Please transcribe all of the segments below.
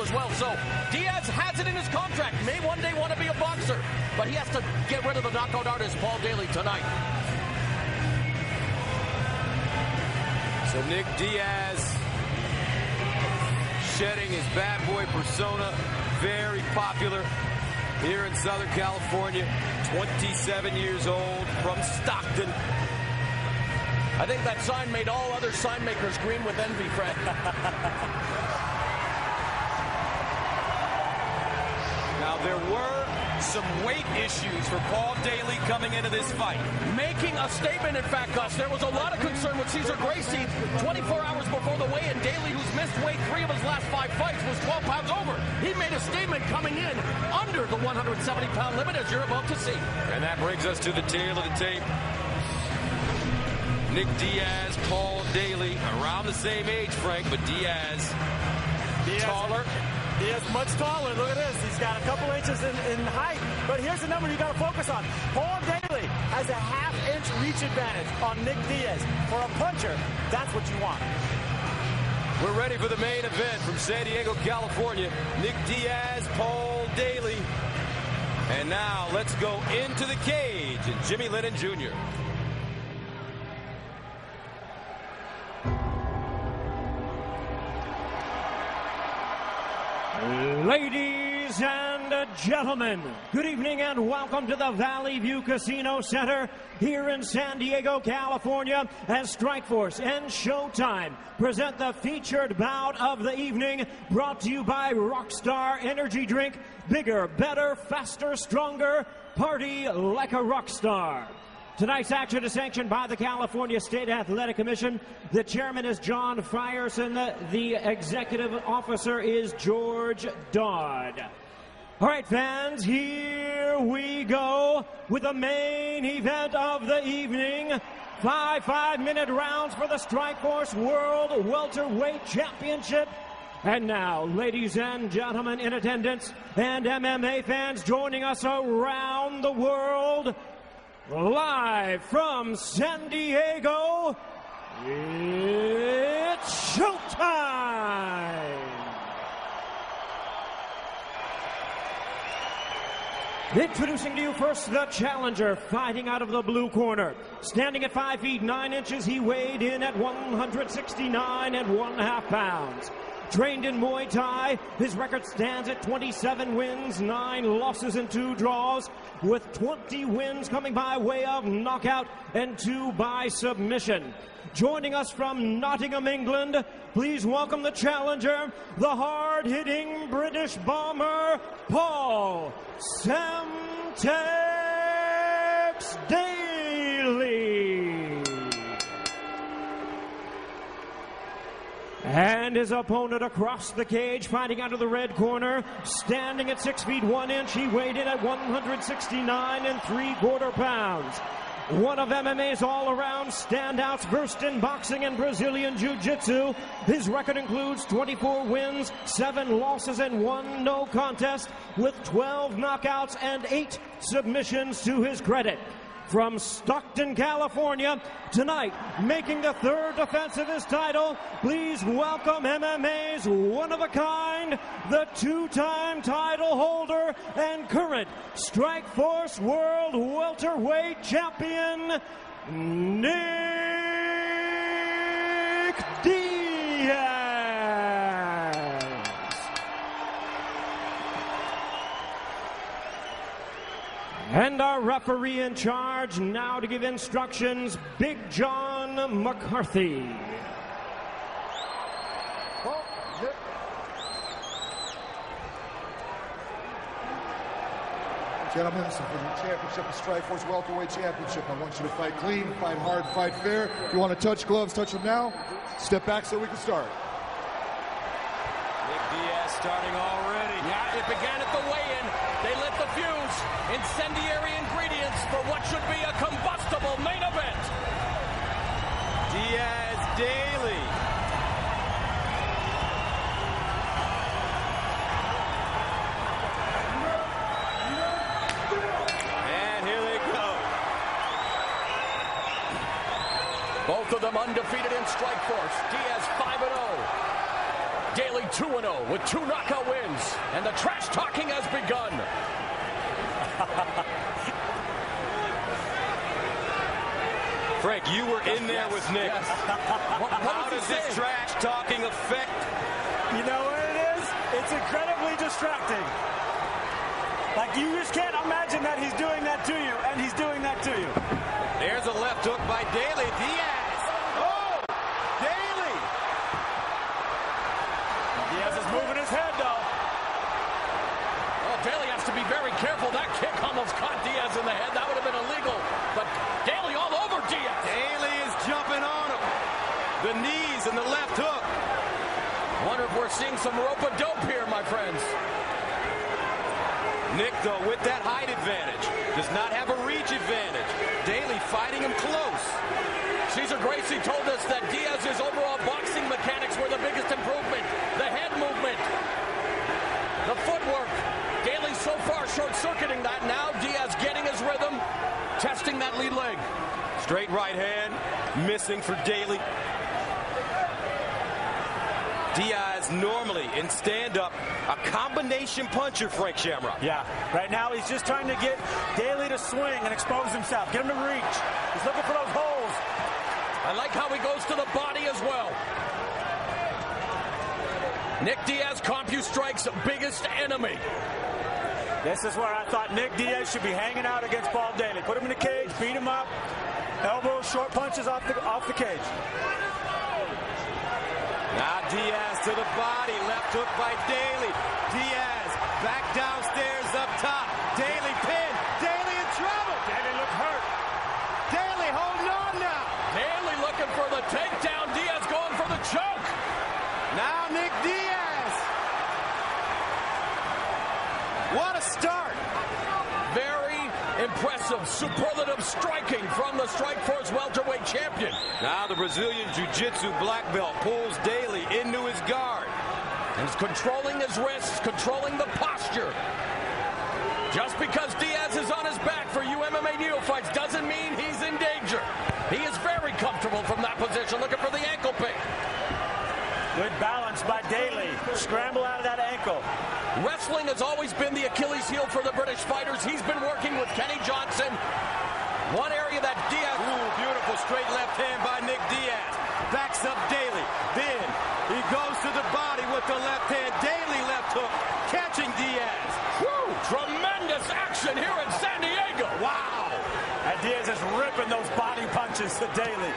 title as well. So Diaz has it in his contract. May one day want to be a boxer, but he has to get rid of the knockout artist, Paul Daley, tonight. So Nick Diaz shedding his bad boy persona, very popular here in Southern California, 27 years old, from Stockton. I think that sign made all other sign makers green with envy, Fred. Now, there were some weight issues for Paul Daley coming into this fight. Making a statement, in fact, Gus. There was a lot of concern with Cesar Gracie 24 hours before the weigh-in. Daley, who's missed weight 3 of his last 5 fights, was 12 pounds over. He made a statement coming in under the 170-pound limit, as you're about to see. And that brings us to the tail of the tape. Nick Diaz, Paul Daley, around the same age, Frank, but Diaz taller. Diaz much taller. Look at this. He's got a couple inches in height. But here's the number you got to focus on. Paul Daley has a half-inch reach advantage on Nick Diaz. For a puncher, that's what you want. We're ready for the main event from San Diego, California. Nick Diaz, Paul Daley. And now let's go into the cage and Jimmy Lennon Jr. Ladies and gentlemen, good evening and welcome to the Valley View Casino Center here in San Diego, California, as Strikeforce and Showtime present the featured bout of the evening, brought to you by Rockstar Energy Drink. Bigger, better, faster, stronger. Party like a rock star. Tonight's action is sanctioned by the California State Athletic Commission. The chairman is John Frierson. The executive officer is George Dodd. All right, fans, here we go with the main event of the evening. 5 5-minute rounds for the Strikeforce World Welterweight Championship. And now, ladies and gentlemen in attendance and MMA fans joining us around the world, live from San Diego, it's showtime! Introducing to you first the challenger, fighting out of the blue corner. Standing at 5 feet 9 inches, he weighed in at 169 1/2 pounds. Trained in Muay Thai, his record stands at 27 wins, 9 losses, and 2 draws, with 20 wins coming by way of knockout and 2 by submission. Joining us from Nottingham, England, please welcome the challenger, the hard-hitting British bomber, Paul Semtex Daley. And his opponent across the cage, fighting out of the red corner, standing at 6 feet 1 inch. He weighed in at 169 3/4 pounds. One of MMA's all-around standouts, versed in boxing and Brazilian Jiu-Jitsu. His record includes 24 wins, 7 losses, and 1 no contest, with 12 knockouts and 8 submissions to his credit. From Stockton, California, tonight, making the 3rd defense of his title, please welcome MMA's one-of-a-kind, the 2-time title holder and current Strikeforce World Welterweight Champion, Nick Diaz. And our referee in charge now to give instructions, Big John McCarthy. Gentlemen, this is for the championship of Strikeforce Welterweight Championship. I want you to fight clean, fight hard, fight fair. If you want to touch gloves, touch them now. Step back so we can start. Nick Diaz starting already. Yeah, it began at the weigh-in. They lit the fuse. Incendiary ingredients for what should be a combustible main event. Diaz Daley. And here they go. Both of them undefeated in Strikeforce. Diaz 5-0. Daley 2-0 with 2 knockout wins. Diaz, and the trash talking has begun. Frank, you were in there with Nick. Yes. How does this trash talking affect? You know what it is? It's incredibly distracting. Like, you just can't imagine that he's doing that to you, and he's doing that to you. There's a left hook by Daley. Diaz. Oh! Daley! Diaz is moving his head, though. Oh, Daley has to be very careful. That kick almost caught Diaz in the head. That would have been illegal. But Daley all over Diaz. Daley is jumping on him. The knees and the left hook. Wonder if we're seeing some rope-a-dope here, my friends. Nick, though, with that height advantage, does not have a reach advantage. Daley fighting him close. Cesar Gracie told us that Diaz's overall boxing mechanics were the biggest improvement. The head movement, the footwork. Daley so far short-circuiting that. Now Diaz getting his rhythm, testing that lead leg. Straight right hand, missing for Daley. Diaz normally in stand-up a combination puncher, Frank Shamrock. Yeah, right now he's just trying to get Daley to swing and expose himself, get him to reach. He's looking for those holes. I like how he goes to the body as well. Nick Diaz, CompuStrike's biggest enemy. This is where I thought Nick Diaz should be hanging out against Paul Daley. Put him in the cage, beat him up, elbows, short punches off the cage. Now Diaz to the body, left hook by Daley. Diaz back downstairs up top. Daley pinned. Daley in trouble. Daley looked hurt. Daley holding on now. Daley looking for the takedown. Diaz going for the choke. Now Nick Diaz. What a start. Very impressive, superlative striking from the Strikeforce welterweight champion. Now the Brazilian Jiu-Jitsu black belt pulls Daley into his guard. And is controlling his wrists, controlling the posture. Just because Diaz is on his back for you MMA neophytes doesn't mean he's in danger. He is very comfortable from that position, looking for the ankle pick. Good balance by Daley. Scramble out of that ankle. Wrestling has always been the Achilles heel for the British fighters. He's been working with Kenny Johnson. One area that Diaz... Ooh, beautiful straight left hand by Nick Diaz. Backs up Daley. Then he goes to the body with the left hand. Daley left hook, catching Diaz. Woo! Tremendous action here in San Diego. Wow! And Diaz is ripping those body punches to Daley.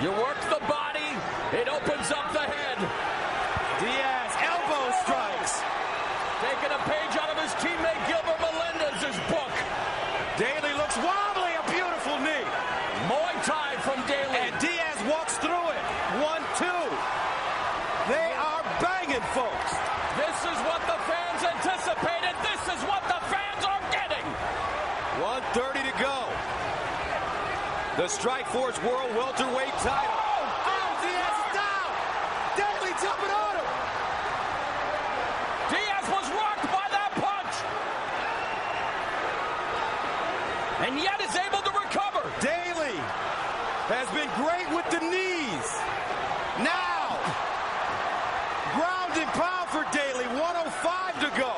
You work the body, it opens up the head. Diaz, elbow strikes. Taking a page out of his teammate Gilbert Melendez's book. Daley looks wobbly, a beautiful knee. Muay Thai from Daley. And Diaz walks through it. 1-2. They are banging, folks. This is what the fans anticipated. This is what the fans are getting. 1:30 to go. The Strikeforce World Welterweight title. Oh, Diaz is down. Daley jumping on him. Diaz was rocked by that punch. And yet is able to recover. Daley has been great with the knees. Now, ground and pound for Daley. 1:05 to go.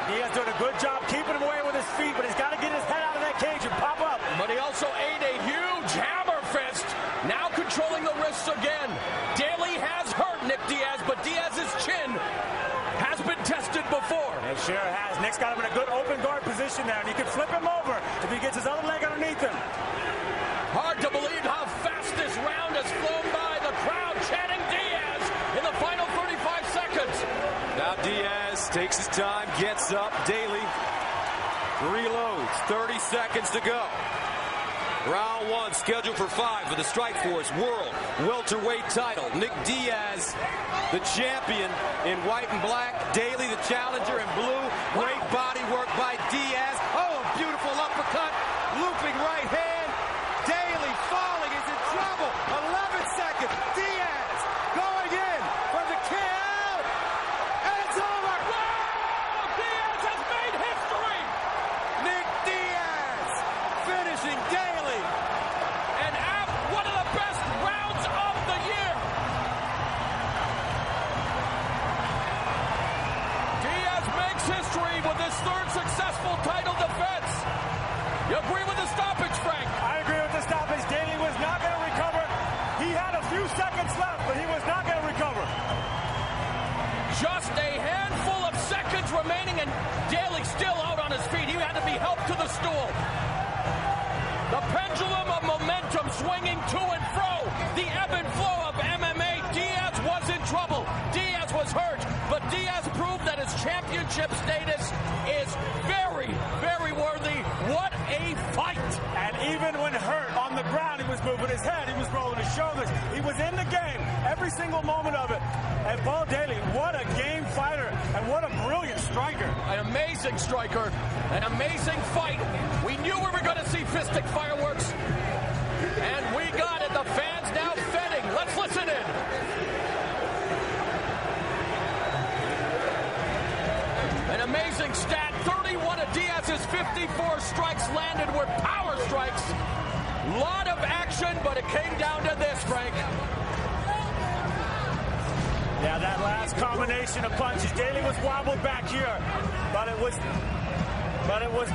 Diaz doing a good job keeping him away with his feet, but he's got to get his head out of that cage and pop up. But he also ate a huge hammer fist. Now controlling the wrists again. Daley has hurt Nick Diaz, but Diaz's chin has been tested before. It sure has. Nick's got him in a good open guard position there, and he can flip him over if he gets his other leg underneath him. Hard to believe how fast this round has flown by. The crowd chanting Diaz in the final 35 seconds. Now Diaz takes his time, gets up. Daley reloads. 30 seconds to go. Round one scheduled for 5 for the Strikeforce World Welterweight title. Nick Diaz, the champion in white and black. Daley, the challenger in blue. Great body work by Diaz. Oh, a beautiful uppercut. Looping right hand. Daley falling is in trouble. 11 seconds. Diaz going in for the kill. And it's over. Wow! Diaz has made history. Nick Diaz finishing Daley. And one of the best rounds of the year. makes history with his third successful title defense. You agree with the stoppage, Frank? I agree with the stoppage. Daley was not going to recover. He had a few seconds left, but he was not going to recover. Just a handful of seconds remaining, and Daley still out on his feet. He had to be helped to the stool. The pendulum of momentum swinging to and fro. The ebb and flow of MMA. Diaz was in trouble. Diaz was hurt, but Diaz proved that his championship status is very, very worthy. What a fight! And even when hurt on the ground, he was moving his head, he was rolling his shoulders. He was in the game, every single moment of it. And Paul Daley, what a game fighter, and what a brilliant striker. An amazing striker, an amazing fight. We knew we were going to see fistic fireworks, and we got it. The fans now fetting. Let's listen in. An amazing stat. 31 of Diaz's 54 strikes landed were power strikes. Lot of action, but it came down to this, Frank. Yeah, that last combination of punches. Daley was wobbled back here, but it was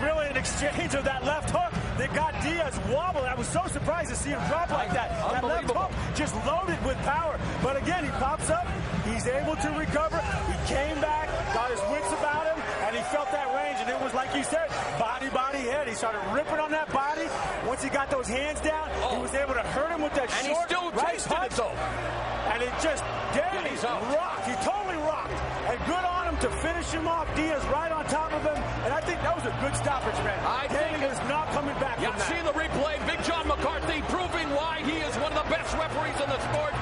really an exchange of that left hook that got Diaz wobbled. I was so surprised to see him drop like that. That left hook just loaded with power. But again, he pops up. He's able to recover. He came back, got his wits about him, and he felt that range. And it was like you said, body, head. He started ripping on that body. Once he got those hands down, he was able to hurt him with that and short he still right tasted punch. it, though. And it just, Daley rocked. He totally rocked. And good on him to finish him off. Diaz right on top of him. And I think that was a good stoppage, man. Daley is not coming back from that. See the replay. Big John McCarthy proving why he is one of the best referees in the sport.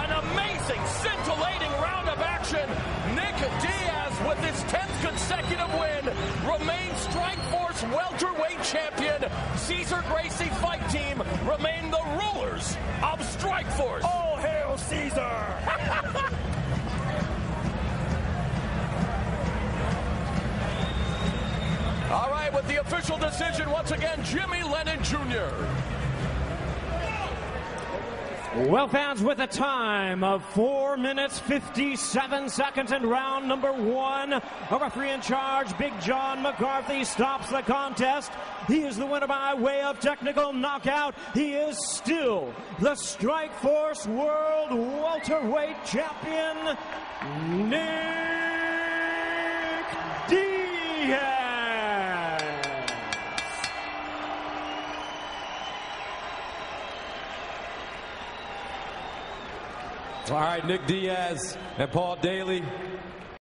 An amazing, scintillating round of action. Nick Diaz, with his 10th consecutive win, remains Strikeforce welterweight champion. Cesar Gracie Fight Team remain the rulers of Strikeforce. Oh, hail Caesar! All right, with the official decision, once again, Jimmy Lennon Jr. Well, fans, with a time of 4 minutes, 57 seconds in round number 1, a referee in charge, Big John McCarthy, stops the contest. He is the winner by way of technical knockout. He is still the Strikeforce World Welterweight Champion, Nick Diaz. All right, Nick Diaz and Paul Daley,